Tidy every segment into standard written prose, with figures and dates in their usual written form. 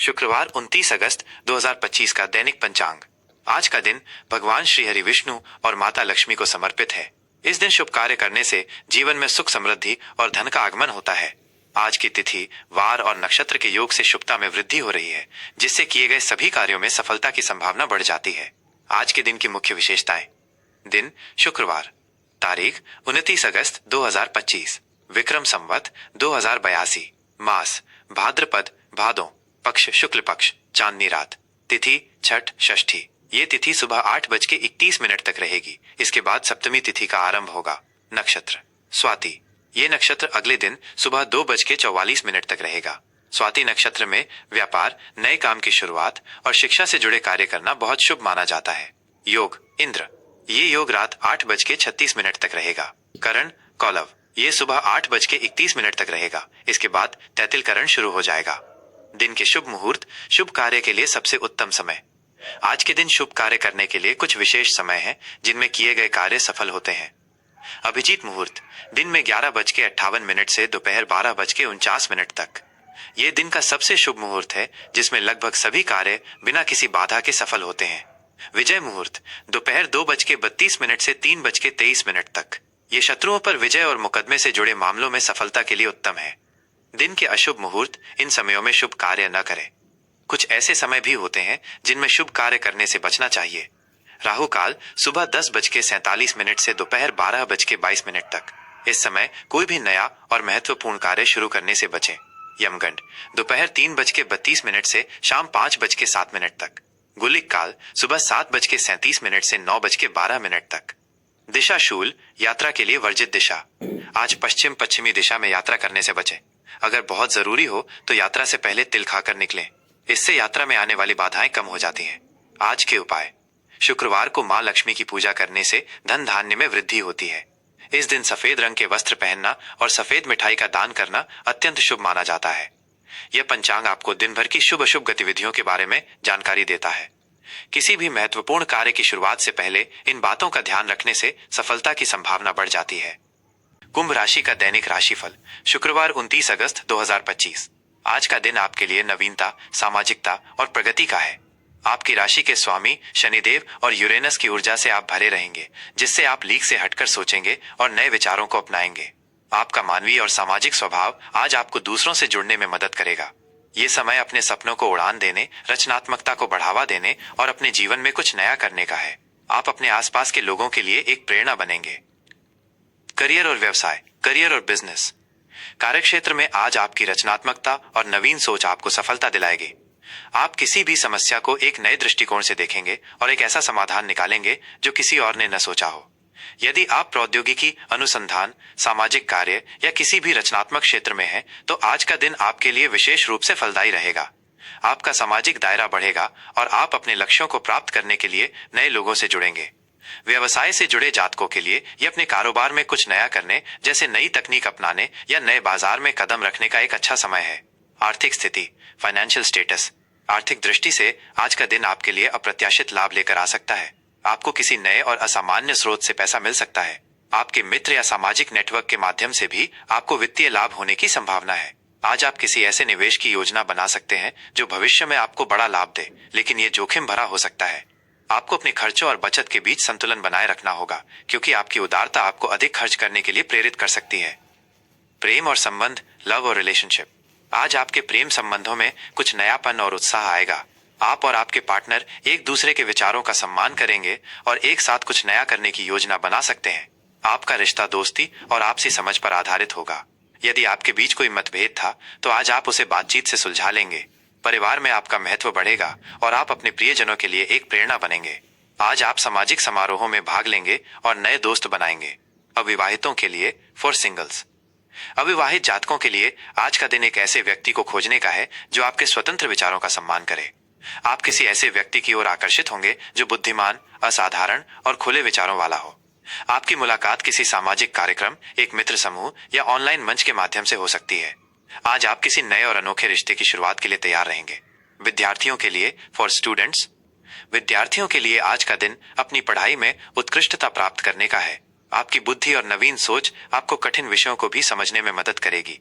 शुक्रवार 29 अगस्त 2025 का दैनिक पंचांग। आज का दिन भगवान श्री हरि विष्णु और माता लक्ष्मी को समर्पित है। इस दिन शुभ कार्य करने से जीवन में सुख समृद्धि और धन का आगमन होता है। आज की तिथि, वार और नक्षत्र के योग से शुभता में वृद्धि हो रही है, जिससे किए गए सभी कार्यों में सफलता की संभावना बढ़ जाती है। आज के दिन की मुख्य विशेषताएं। दिन शुक्रवार, तारीख 29 अगस्त 2025, विक्रम संवत 2082, मास भाद्रपद भादों, पक्ष शुक्ल पक्ष, चांदनी रात, तिथि छठ षष्ठी। ये तिथि सुबह 8:31 तक रहेगी। इसके बाद सप्तमी तिथि का आरंभ होगा। नक्षत्र स्वाति, ये नक्षत्र अगले दिन सुबह 2:44 तक रहेगा। स्वाति नक्षत्र में व्यापार, नए काम की शुरुआत और शिक्षा से जुड़े कार्य करना बहुत शुभ माना जाता है। योग इंद्र, ये योग रात 8:36 तक रहेगा। करण कौलव, ये सुबह 8:31 तक रहेगा। इसके बाद तैतिल करण शुरू हो जाएगा। दिन के शुभ मुहूर्त, शुभ कार्य के लिए सबसे उत्तम समय। आज के दिन शुभ कार्य करने के लिए कुछ विशेष समय हैं, जिनमें किए गए कार्य सफल होते हैं। अभिजीत मुहूर्त, दिन में 11:58 से दोपहर 12:49 तक। ये दिन का सबसे शुभ मुहूर्त है, जिसमें लगभग सभी कार्य बिना किसी बाधा के सफल होते हैं। विजय मुहूर्त, दोपहर 2:32 से 3:23 तक। ये शत्रुओं पर विजय और मुकदमे से जुड़े मामलों में सफलता के लिए उत्तम है। दिन के अशुभ मुहूर्त, इन समयों में शुभ कार्य न करें। कुछ ऐसे समय भी होते हैं जिनमें शुभ कार्य करने से बचना चाहिए। राहु काल सुबह 10:47 से दोपहर 12:22 तक। इस समय कोई भी नया और महत्वपूर्ण कार्य शुरू करने से बचें। यमगंड दोपहर 3:32 से शाम 5:07 तक। गुलिक काल सुबह 7:37 से 9:12 तक। दिशा शूल, यात्रा के लिए वर्जित दिशा। आज पश्चिम पश्चिमी दिशा में यात्रा करने से बचें। अगर बहुत जरूरी हो तो यात्रा से पहले तिल खाकर निकलें। इससे यात्रा में आने वाली बाधाएं कम हो जाती हैं। आज के उपाय। शुक्रवार को मां लक्ष्मी की पूजा करने से धन धान्य में वृद्धि होती है। इस दिन सफेद रंग के वस्त्र पहनना और सफेद मिठाई का दान करना अत्यंत शुभ माना जाता है। यह पंचांग आपको दिन भर की शुभ अशुभ गतिविधियों के बारे में जानकारी देता है। किसी भी महत्वपूर्ण कार्य की शुरुआत से पहले इन बातों का ध्यान रखने से सफलता की संभावना बढ़ जाती है। कुंभ राशि का दैनिक राशिफल, शुक्रवार 29 अगस्त 2025। आज का दिन आपके लिए नवीनता, सामाजिकता और प्रगति का है। आपकी राशि के स्वामी शनिदेव और यूरेनस की ऊर्जा से आप भरे रहेंगे, जिससे आप लीक से हटकर सोचेंगे और नए विचारों को अपनाएंगे। आपका मानवीय और सामाजिक स्वभाव आज आपको दूसरों से जुड़ने में मदद करेगा। ये समय अपने सपनों को उड़ान देने, रचनात्मकता को बढ़ावा देने और अपने जीवन में कुछ नया करने का है। आप अपने आसपास के लोगों के लिए एक प्रेरणा बनेंगे। करियर और व्यवसाय, करियर और बिजनेस। कार्यक्षेत्र में आज आपकी रचनात्मकता और नवीन सोच आपको सफलता दिलाएगी। आप किसी भी समस्या को एक नए दृष्टिकोण से देखेंगे और एक ऐसा समाधान निकालेंगे जो किसी और ने न सोचा हो। यदि आप प्रौद्योगिकी, अनुसंधान, सामाजिक कार्य या किसी भी रचनात्मक क्षेत्र में हैं, तो आज का दिन आपके लिए विशेष रूप से फलदायी रहेगा। आपका सामाजिक दायरा बढ़ेगा और आप अपने लक्ष्यों को प्राप्त करने के लिए नए लोगों से जुड़ेंगे। व्यवसाय से जुड़े जातकों के लिए यह अपने कारोबार में कुछ नया करने, जैसे नई तकनीक अपनाने या नए बाजार में कदम रखने का एक अच्छा समय है। आर्थिक स्थिति, फाइनेंशियल स्टेटस। आर्थिक दृष्टि से आज का दिन आपके लिए अप्रत्याशित लाभ लेकर आ सकता है। आपको किसी नए और असामान्य स्रोत से पैसा मिल सकता है। आपके मित्र या सामाजिक नेटवर्क के माध्यम से भी आपको वित्तीय लाभ होने की संभावना है। आज आप किसी ऐसे निवेश की योजना बना सकते हैं जो भविष्य में आपको बड़ा लाभ दे, लेकिन ये जोखिम भरा हो सकता है। आपको अपने खर्चों और बचत के बीच संतुलन बनाए रखना होगा, क्योंकि आपकी उदारता आपको अधिक खर्च करने के लिए प्रेरित कर सकती है। प्रेम और संबंध, लव और रिलेशनशिप। आज आपके प्रेम संबंधों में कुछ नयापन और उत्साह आएगा। आप और आपके पार्टनर एक दूसरे के विचारों का सम्मान करेंगे और एक साथ कुछ नया करने की योजना बना सकते हैं। आपका रिश्ता दोस्ती और आपसी समझ पर आधारित होगा। यदि आपके बीच कोई मतभेद था, तो आज आप उसे बातचीत से सुलझा लेंगे। परिवार में आपका महत्व बढ़ेगा और आप अपने प्रियजनों के लिए एक प्रेरणा बनेंगे। आज आप सामाजिक समारोहों में भाग लेंगे और नए दोस्त बनाएंगे। अविवाहितों के लिए, फॉर सिंगल्स। अविवाहित जातकों के लिए आज का दिन एक ऐसे व्यक्ति को खोजने का है जो आपके स्वतंत्र विचारों का सम्मान करे। आप किसी ऐसे व्यक्ति की ओर आकर्षित होंगे जो बुद्धिमान, असाधारण और खुले विचारों वाला हो। आपकी मुलाकात किसी सामाजिक कार्यक्रम, एक मित्र समूह या ऑनलाइन मंच के माध्यम से हो सकती है। आज आप किसी नए और अनोखे रिश्ते की शुरुआत के लिए तैयार रहेंगे। विद्यार्थियों के लिए, फॉर स्टूडेंट्स। विद्यार्थियों के लिए आज का दिन अपनी पढ़ाई में उत्कृष्टता प्राप्त करने का है। आपकी बुद्धि और नवीन सोच आपको कठिन विषयों को भी समझने में मदद करेगी।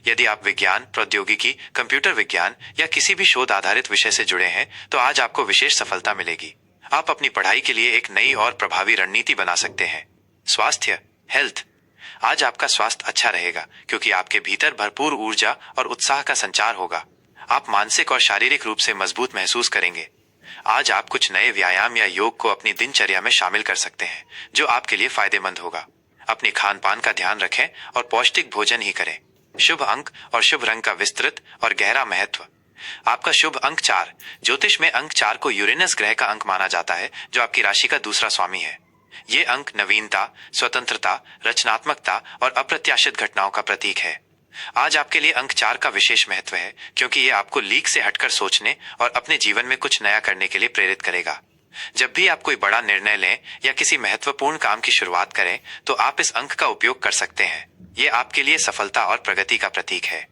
यदि आप विज्ञान, प्रौद्योगिकी, कंप्यूटर विज्ञान या किसी भी शोध आधारित विषय से जुड़े हैं तो आज आपको विशेष सफलता मिलेगी। आप अपनी पढ़ाई के लिए एक नई और प्रभावी रणनीति बना सकते हैं। स्वास्थ्य, हेल्थ। आज आपका स्वास्थ्य अच्छा रहेगा क्योंकि आपके भीतर भरपूर ऊर्जा और उत्साह का संचार होगा। आप मानसिक और शारीरिक रूप से मजबूत महसूस करेंगे। आज आप कुछ नए व्यायाम या योग को अपनी दिनचर्या में शामिल कर सकते हैं जो आपके लिए फायदेमंद होगा। अपनी खान पान का ध्यान रखें और पौष्टिक भोजन ही करें। शुभ अंक और शुभ रंग का विस्तृत और गहरा महत्व। आपका शुभ अंक 4। ज्योतिष में अंक 4 को यूरेनस ग्रह का अंक माना जाता है जो आपकी राशि का दूसरा स्वामी है। ये अंक नवीनता, स्वतंत्रता, रचनात्मकता और अप्रत्याशित घटनाओं का प्रतीक है। आज आपके लिए अंक 4 का विशेष महत्व है क्योंकि ये आपको लीक से हटकर सोचने और अपने जीवन में कुछ नया करने के लिए प्रेरित करेगा। जब भी आप कोई बड़ा निर्णय लें या किसी महत्वपूर्ण काम की शुरुआत करें तो आप इस अंक का उपयोग कर सकते हैं। ये आपके लिए सफलता और प्रगति का प्रतीक है।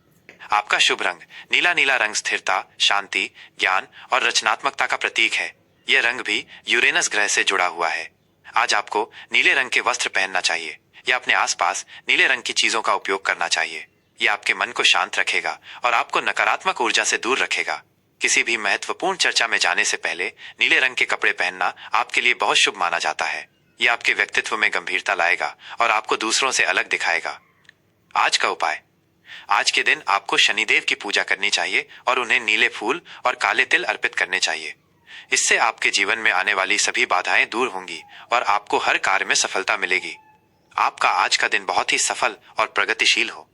आपका शुभ रंग नीला। नीला रंग स्थिरता, शांति, ज्ञान और रचनात्मकता का प्रतीक है। यह रंग भी यूरेनस ग्रह से जुड़ा हुआ है। आज आपको नीले रंग के वस्त्र पहनना चाहिए या अपने आसपास नीले रंग की चीजों का उपयोग करना चाहिए। यह आपके मन को शांत रखेगा और आपको नकारात्मक ऊर्जा से दूर रखेगा। किसी भी महत्वपूर्ण चर्चा में जाने से पहले नीले रंग के कपड़े पहनना आपके लिए बहुत शुभ माना जाता है। यह आपके व्यक्तित्व में गंभीरता लाएगा और आपको दूसरों से अलग दिखाएगा। आज का उपाय। आज के दिन आपको शनिदेव की पूजा करनी चाहिए और उन्हें नीले फूल और काले तिल अर्पित करने चाहिए। इससे आपके जीवन में आने वाली सभी बाधाएं दूर होंगी और आपको हर कार्य में सफलता मिलेगी। आपका आज का दिन बहुत ही सफल और प्रगतिशील हो।